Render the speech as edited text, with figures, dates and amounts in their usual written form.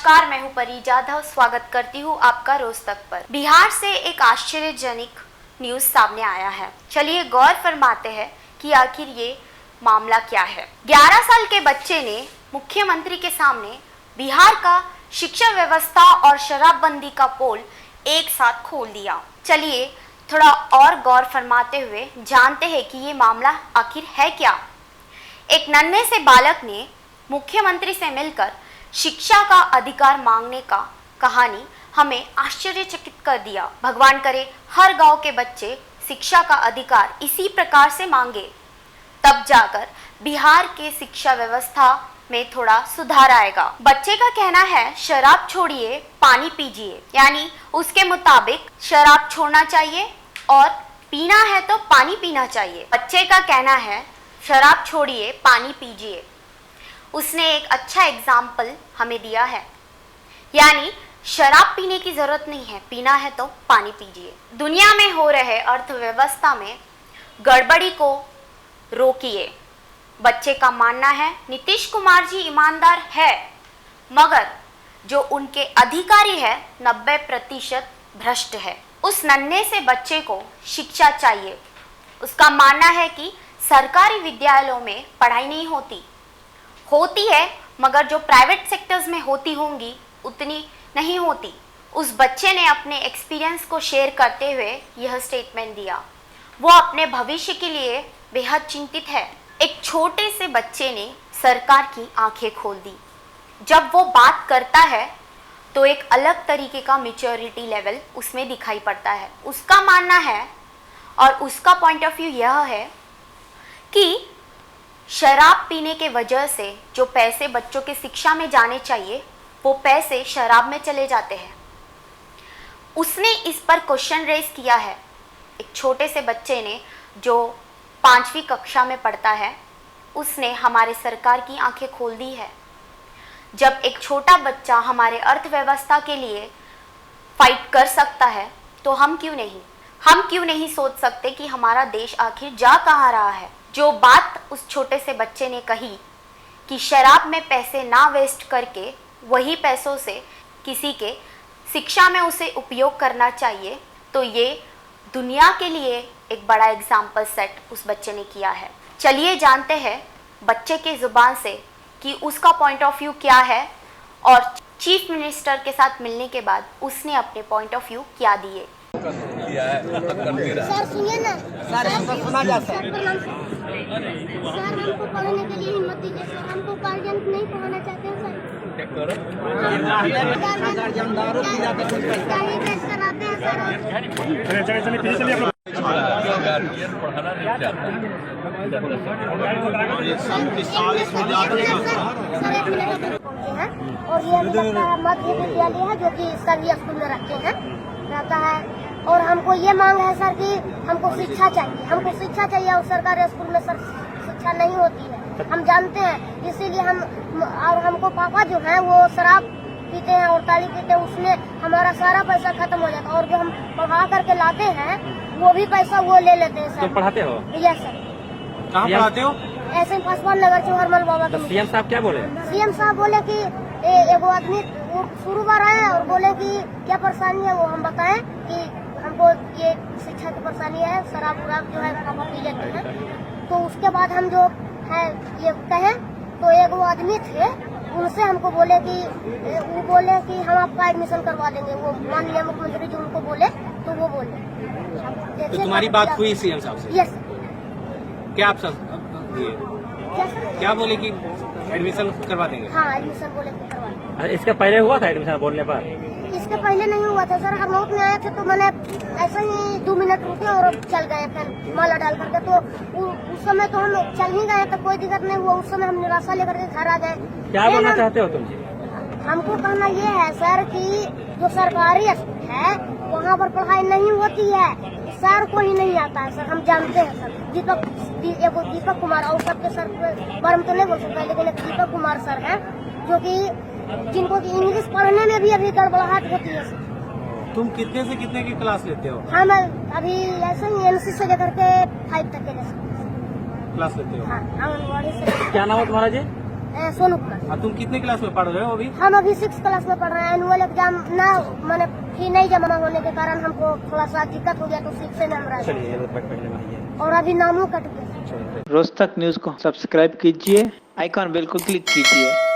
नमस्कार, मैं हूं परी जाधव। स्वागत करती हूं आपका रोज तक पर। बिहार से एक आश्चर्यजनक न्यूज सामने आया है। चलिए गौर फरमाते हैं कि आखिर ये मामला क्या है। 11 साल के बच्चे ने मुख्यमंत्री के सामने बिहार का शिक्षा व्यवस्था और शराबबंदी का पोल एक साथ खोल दिया। चलिए थोड़ा और गौर फरमाते हुए जानते हैं कि ये मामला आखिर है क्या। एक नन्हे से बालक ने मुख्यमंत्री से मिलकर शिक्षा का अधिकार मांगने का कहानी हमें आश्चर्यचकित कर दिया। भगवान करे हर गांव के बच्चे शिक्षा का अधिकार इसी प्रकार से मांगे, तब जाकर बिहार के शिक्षा व्यवस्था में थोड़ा सुधार आएगा। बच्चे का कहना है शराब छोड़िए पानी पीजिए, यानी उसके मुताबिक शराब छोड़ना चाहिए और पीना है तो पानी पीना चाहिए। बच्चे का कहना है शराब छोड़िए पानी पीजिए। उसने एक अच्छा एग्जाम्पल हमें दिया है, यानी शराब पीने की जरूरत नहीं है, पीना है तो पानी पीजिए। दुनिया में हो रहे अर्थव्यवस्था में गड़बड़ी को रोकिए। बच्चे का मानना है नीतीश कुमार जी ईमानदार है, मगर जो उनके अधिकारी है 90% भ्रष्ट है। उस नन्हे से बच्चे को शिक्षा चाहिए। उसका मानना है कि सरकारी विद्यालयों में पढ़ाई नहीं होती है, मगर जो प्राइवेट सेक्टर्स में होती होंगी उतनी नहीं होती। उस बच्चे ने अपने एक्सपीरियंस को शेयर करते हुए यह स्टेटमेंट दिया। वो अपने भविष्य के लिए बेहद चिंतित है। एक छोटे से बच्चे ने सरकार की आंखें खोल दी। जब वो बात करता है तो एक अलग तरीके का मैच्योरिटी लेवल उसमें दिखाई पड़ता है। उसका मानना है और उसका पॉइंट ऑफ व्यू यह है कि शराब पीने के वजह से जो पैसे बच्चों के शिक्षा में जाने चाहिए वो पैसे शराब में चले जाते हैं। उसने इस पर क्वेश्चन रेज किया है। एक छोटे से बच्चे ने जो 5वीं कक्षा में पढ़ता है, उसने हमारे सरकार की आंखें खोल दी है। जब एक छोटा बच्चा हमारे अर्थव्यवस्था के लिए फाइट कर सकता है तो हम क्यों नहीं सोच सकते कि हमारा देश आखिर जा कहाँ रहा है। जो बात उस छोटे से बच्चे ने कही कि शराब में पैसे ना वेस्ट करके वही पैसों से किसी के शिक्षा में उसे उपयोग करना चाहिए, तो ये दुनिया के लिए एक बड़ा एग्जाम्पल सेट उस बच्चे ने किया है। चलिए जानते हैं बच्चे के जुबान से कि उसका पॉइंट ऑफ व्यू क्या है और चीफ मिनिस्टर के साथ मिलने के बाद उसने अपने पॉइंट ऑफ व्यू क्या दिए। सर सुनिए ना, सर हमको सुना जाता है। सर हमको पढ़ने के लिए हिम्मत दीजिए सर, हमको गार्जियन नहीं पढ़ाना चाहते हैं सर। और ये मध्य विद्यालय है जो कि सभी स्कूल में रहता है। और हमको ये मांग है सर कि हमको शिक्षा चाहिए और सरकारी स्कूल में सर शिक्षा नहीं होती है, हम जानते हैं। इसीलिए हमको पापा जो है वो शराब पीते हैं और ताली पीते हैं, उसमें हमारा सारा पैसा खत्म हो जाता है। और जो हम पढ़ा करके लाते हैं वो भी पैसा वो ले लेते हैं सर। तो पढ़ाते हो? Yes sir. कहाँ पढ़ाते हो? ऐसे पासवान नगर चौहरमल बाबा। तो सीएम साहब क्या बोले? सीएम साहब बोले कि एगो आदमी वो शुरू बार आए और बोले कि क्या परेशानी है वो हम बताएं कि हमको ये शिक्षा की परेशानी है, शराब उराब जो है पापा पी लेते हैं। तो उसके बाद हम जो है ये कहें तो एक वो आदमी थे, उनसे हमको बोले कि हम आपका एडमिशन करवा देंगे। वो माननीय मुख्यमंत्री जी उनको बोले तो वो बोले। तो तुम्हारी बात हुई सीएम साहब से? यस। क्या आप सब क्या बोले कि एडमिशन करवा देंगे? हाँ एडमिशन बोले कि करवा देंगे। इसका पहले हुआ था एडमिशन बोलने पर? इसके पहले नहीं हुआ था सर। हम में आए थे तो मैंने ऐसे ही 2 मिनट रुके और चल गए फिर माला डाल करके। तो उस समय तो हम चल ही गए तो कोई दिक्कत नहीं हुआ। उस समय हम निराशा लेकर के घर आ गए। क्या बोलना चाहते हो तुम जी? हमको कहना ये है सर कि जो सरकारी स्कूल है वहाँ पर पढ़ाई नहीं होती है, सर को ही नहीं आता है सर, हम जानते हैं सर। दीपक कुमार और सबके सर बारे में तो नहीं बोल सकते, लेकिन दीपक कुमार सर हैं जो कि जिनको कि इंग्लिश पढ़ने में भी अभी गड़बड़ाहट होती है सर। तुम कितने से कितने की क्लास लेते हो? हम अभी ऐसे ही एनसी से लेकर के 5 तक के क्लास लेते हो? हाँ, आंगनबाड़ी से। क्या नाम है तुम्हारा जी? सोनूपुर। और तुम कितने क्लास में पढ़ रहे हो अभी? हम अभी 6 क्लास में पढ़ रहे हैं। एनुअल एग्जाम ना मैंने फी नहीं जमा होने के कारण हमको थोड़ा सा दिक्कत हो गया, तो 6 से हम रहे और अभी नामों कट गया। रोज तक न्यूज को सब्सक्राइब कीजिए, आइकॉन बेल को क्लिक कीजिए।